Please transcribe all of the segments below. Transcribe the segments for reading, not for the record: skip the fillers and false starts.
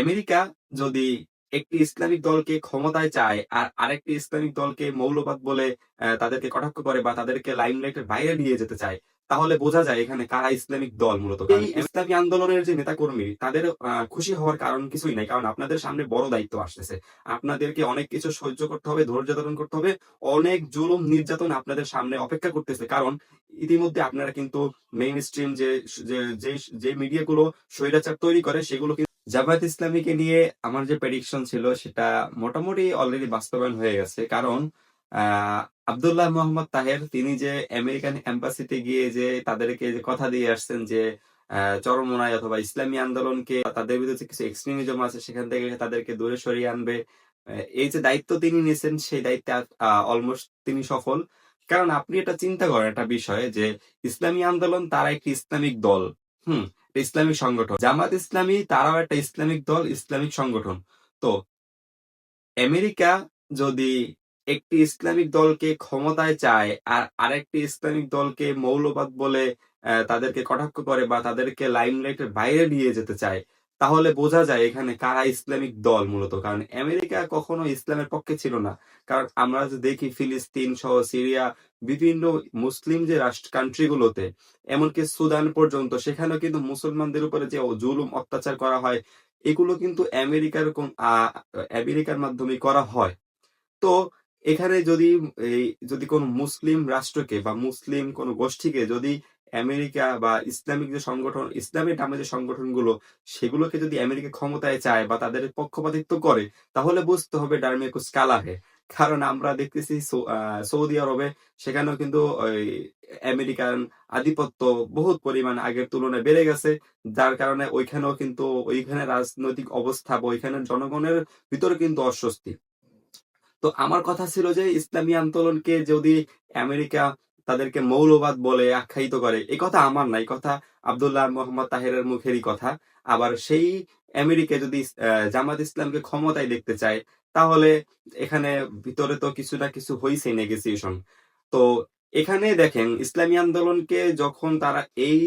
America যদি একটি Islamic দলকে ক্ষমতায় চায় আর আরেকটি ইসলামিক দলকে মৌলবাদ বলে তাদেরকে কটাক্ষ করে বা তাদেরকে লাইমলাইটের বাইরে নিয়ে যেতে চায়, তাহলে বোঝা যায় এখানে কারা ইসলামিক দল মূলত। এই ইসলামী আন্দোলনের যে নেতাকর্মী তাদের খুশি হওয়ার কারণ কিছুই নাই, কারণ আপনাদের সামনে বড় দায়িত্ব আসতেছে। আপনাদেরকে অনেক কিছু সহ্য করতে হবে, ধৈর্য ধারণ করতে হবে, অনেক জুলুম নির্যাতন আপনাদের সামনে অপেক্ষা করতেছে। কারণ ইতিমধ্যে আপনারা কিন্তু মেইন স্ট্রিম যে মিডিয়াগুলো স্বৈরাচার তৈরি করে সেগুলো জামায়াত ইসলামীকে নিয়ে আমার যে প্রেডিকশন ছিল সেটা মোটামুটি অলরেডি বাস্তবায়ন হয়ে গেছে। কারণ আব্দুল্লাহ মোহাম্মদ তাহের তিনি যে আমেরিকান এম্বাসিতে গিয়ে যে তাদেরকে যে কথা দিয়ে আসছেন যে চরমোনাই অথবা ইসলামী আন্দোলনকে তাদের বিরুদ্ধে কিছু এক্সট্রিমিজম আছে সেখান থেকে তাদেরকে দূরে সরিয়ে আনবে, এই যে দায়িত্ব তিনি নিয়েছেন সেই দায়িত্বে অলমোস্ট তিনি সফল। কারণ আপনি এটা চিন্তা করেন একটা বিষয় যে ইসলামী আন্দোলন তারা একটি ইসলামিক দল, হুম, ইসলামিক সংগঠন। জামাত ইসলামী তারাও একটা ইসলামিক দল, ইসলামিক সংগঠন। তো আমেরিকা যদি একটি ইসলামিক দলকে ক্ষমতায় চায় আর আরেকটি ইসলামিক দলকে মৌলবাদ বলে তাদেরকে কটাক্ষ করে বা তাদেরকে লাইমলাইটের বাইরে নিয়ে যেতে চায়, তাহলে বোঝা যায় এখানে কারা ইসলামিক দল মূলত। কারণ আমেরিকা কখনো ইসলামের পক্ষে ছিল না। কারণ আমরা যে দেখি ফিলিস্তিন সহ সিরিয়া বিভিন্ন মুসলিম যে রাষ্ট্র কান্ট্রিগুলোতে, এমনকি সুদান পর্যন্ত, সেখানেও কিন্তু মুসলমানদের উপরে যে জুলুম অত্যাচার করা হয় এগুলো কিন্তু আমেরিকার মাধ্যমে করা হয়। তো এখানে যদি কোন মুসলিম রাষ্ট্রকে বা মুসলিম কোন গোষ্ঠীকে যদি আমেরিকা বা ইসলামিক যে সংগঠন, ইসলামের নামে যে সংগঠনগুলো, সেগুলোকে যদি আমেরিকা ক্ষমতায় চায় বা তাদের পক্ষপাতিত্ব করে, তাহলে বুঝতে হবে ডারমে কুছ কালা হে। কারণ আমরা দেখতেছি সৌদি আরবে সেখানেও কিন্তু ওই আমেরিকান আধিপত্য বহুত পরিমাণ আগের তুলনায় বেড়ে গেছে, যার কারণে ওইখানে রাজনৈতিক অবস্থা বা ওইখানের জনগণের ভিতরে কিন্তু অস্বস্তি। তো আমার কথা ছিল যে ইসলামী আন্দোলনকে যদি আমেরিকা তাদেরকে মৌলবাদ বলে আখ্যায়িত করে, এই কথা আমার না, এই কথা আব্দুল্লাহ মোহাম্মদ তাহেরের মুখেরই কথা। আবার সেই আমেরিকা যদি জামাত ইসলামকে ক্ষমতায় দেখতে চায়, তাহলে এখানে ভিতরে তো কিছু না কিছু হয়েছে নেগোসিয়েশন। তো এখানে দেখেন ইসলামী আন্দোলনকে যখন তারা এই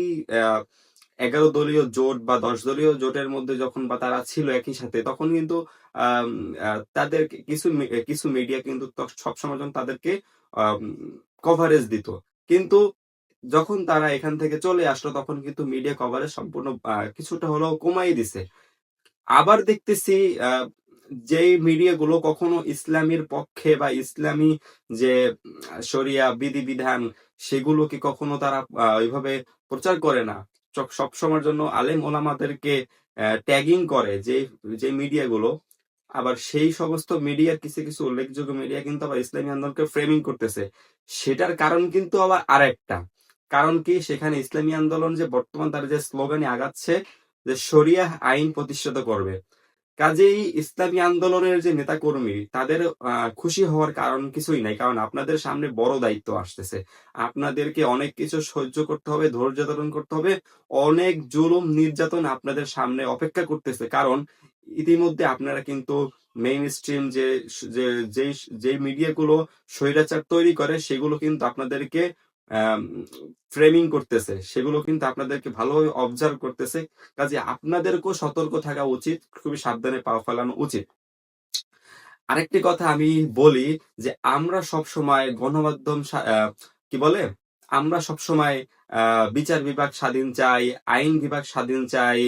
11 দলীয় জোট বা 10 দলীয় জোটের মধ্যে যখন বা তারা ছিল একই সাথে, তখন কিন্তু আম, তাদের কিছু মিডিয়া কিন্তু সবসময় যখন তাদেরকে কভারেজ দিত। কিন্তু যখন তারা এখান থেকে চলে আসলো তখন কিন্তু মিডিয়া কভারেজ সম্পূর্ণ কিছুটা হলেও কমাই দিছে। আবার দেখতেছি আহ, যেই মিডিয়াগুলো কখনো ইসলামের পক্ষে বা ইসলামী যে শরিয়া বিধিবিধান সেগুলোকে কখনো তারা ওইভাবে প্রচার করে না, সব সময়ের জন্য আলেম ওলামাদেরকে ট্যাগিং করে যে যে মিডিয়াগুলো, আবার সেই সমস্ত মিডিয়ার কিছু কিছু উল্লেখযোগ্য মিডিয়া কিন্তু আবার ইসলামী আন্দোলনকে ফ্রেমিং করতেছে। সেটার কারণ কিন্তু আবার আরেকটা কারণ কি, সেখানে ইসলামী আন্দোলন যে বর্তমান তার যে স্লোগানে আগাচ্ছে যে শরিয়াহ আইন প্রতিষ্ঠিত করবে, কাজেই ইসলামী আন্দোলনের যে নেতাকর্মী তাদের খুশি হওয়ার কারণ কিছুই নাই। কারণ আপনাদের সামনে বড় দায়িত্ব আসতেছে, আপনাদেরকে অনেক কিছু সহ্য করতে হবে, ধৈর্য ধারণ করতে হবে, অনেক জুলুম নির্যাতন আপনাদের সামনে অপেক্ষা করতেছে। কারণ ইতিমধ্যে আপনারা কিন্তু মেইন স্ট্রিম যে যে যে মিডিয়াগুলো স্বৈরাচার তৈরি করে সেগুলো কিন্তু আপনাদেরকে ফ্রেমিং করতেছে, সেগুলো কিন্তু আপনাদেরকে ভালোভাবে অবজার্ভ করতেছে। কাজে আপনাদেরকেও সতর্ক থাকা উচিত, খুবই সাবধানে পা ফেলানো উচিত। আরেকটি কথা আমি বলি যে আমরা সব সময় গণমাধ্যম কি বলে, আমরা সব সময় বিচার বিভাগ স্বাধীন চাই, আইন বিভাগ স্বাধীন চাই,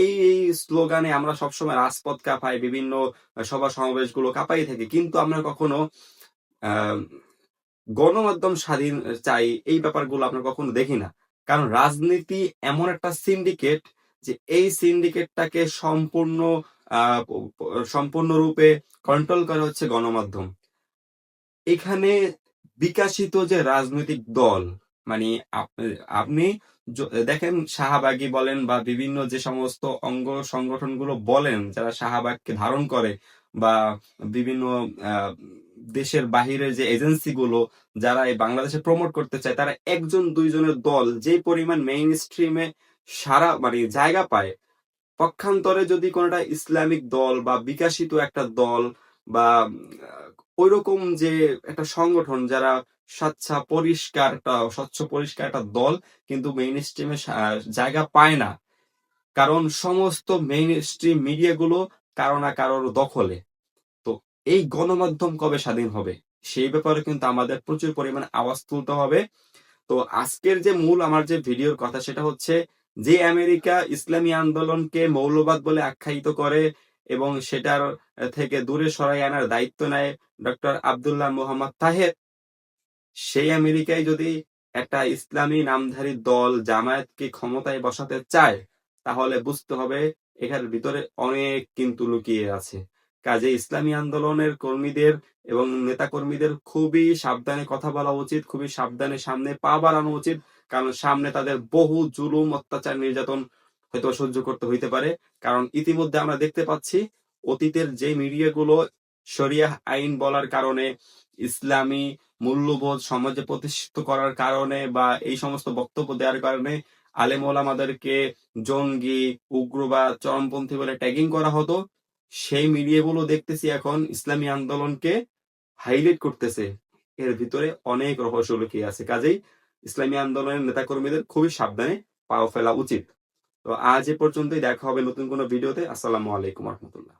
এই এই স্লোগানে আমরা সবসময় রাজপথ কাঁপাই, বিভিন্ন সভা সমাবেশগুলো কাঁপাই থাকি, কিন্তু আমরা কখনো আহ গণমাধ্যম স্বাধীন চাই এই ব্যাপারগুলো আমরা কখনো দেখি না। কারণ রাজনীতি এমন একটা সিন্ডিকেট যে এই সিন্ডিকেটটাকে সম্পূর্ণরূপে কন্ট্রোল করা হচ্ছে গণমাধ্যম। এখানে বিকাশিত যে রাজনৈতিক দল, মানে আপনি দেখেন শাহবাগী বলেন বা বিভিন্ন যে সমস্ত অঙ্গ সংগঠনগুলো বলেন যারা শাহবাগকে ধারণ করে, বা বিভিন্ন আহ, দেশের বাহিরের যে এজেন্সি গুলো যারা এই বাংলাদেশে প্রমোট করতে চায়, তারা একজন দুইজনের দল যে পরিমাণ মেইন স্ট্রিমে সারা মানে জায়গা পায়, পক্ষান্তরে যদি কোনটা ইসলামিক দল বা বিকাশিত একটা দল বা ওইরকম যে একটা সংগঠন যারা স্বচ্ছ পরিষ্কার একটা দল কিন্তু মেইন স্ট্রিমে জায়গা পায় না, কারণ সমস্ত মেইন স্ট্রিম মিডিয়াগুলো কারো না কারোর দখলে। তো এই গণমাধ্যম কবে স্বাধীন হবে সেই ব্যাপারে কিন্তু আমাদের প্রচুর পরিমাণে আওয়াজ তুলতে হবে। তো আজকের যে মূল আমার যে ভিডিওর কথা সেটা হচ্ছে, যে আমেরিকা ইসলামী আন্দোলনকে মৌলবাদ বলে আখ্যায়িত করে এবং সেটার থেকে দূরে সরাই আনার দায়িত্ব নেয় ডক্টর আব্দুল্লাহ মোহাম্মদ তাহের, সেই আমেরিকায় যদি একটা ইসলামী নামধারী দল জামায়াতকে ক্ষমতায় বসাতে চায়, তাহলে বুঝতে হবে এখানে ভিতরে অনেক কিন্তু লুকিয়ে আছে। কাজে ইসলামী আন্দোলনের কর্মীদের এবং নেতা কর্মীদের খুবই সাবধানে কথা বলা উচিত, খুবই সাবধানে সামনে পা বাড়ানো উচিত। কারণ সামনে তাদের বহু জুলুম অত্যাচার নির্যাতন হয়তো সহ্য করতে হইতে পারে। কারণ ইতিমধ্যে আমরা দেখতে পাচ্ছি অতীতের যে মিডিয়াগুলো শরিয়াহ আইন বলার কারণে, ইসলামী মূল্যবোধ সমাজে প্রতিষ্ঠিত করার কারণে বা এই সমস্ত বক্তব্য দেওয়ার কারণে আলেম ওলামাদেরকে জঙ্গি, উগ্রবাদ, চরমপন্থী বলে ট্যাগিং করা হতো, সেই মিডিয়াগুলো দেখতেছি এখন ইসলামী আন্দোলনকে হাইলাইট করতেছে। এর ভিতরে অনেক রহস্য লুকিয়ে আছে। কাজেই ইসলামী আন্দোলনের নেতাকর্মীদের খুবই সাবধানে পাও ফেলা উচিত। তো আজ এ পর্যন্তই, দেখা হবে নতুন কোনো ভিডিওতে। আসসালামু আলাইকুম রহমতুল্লাহ।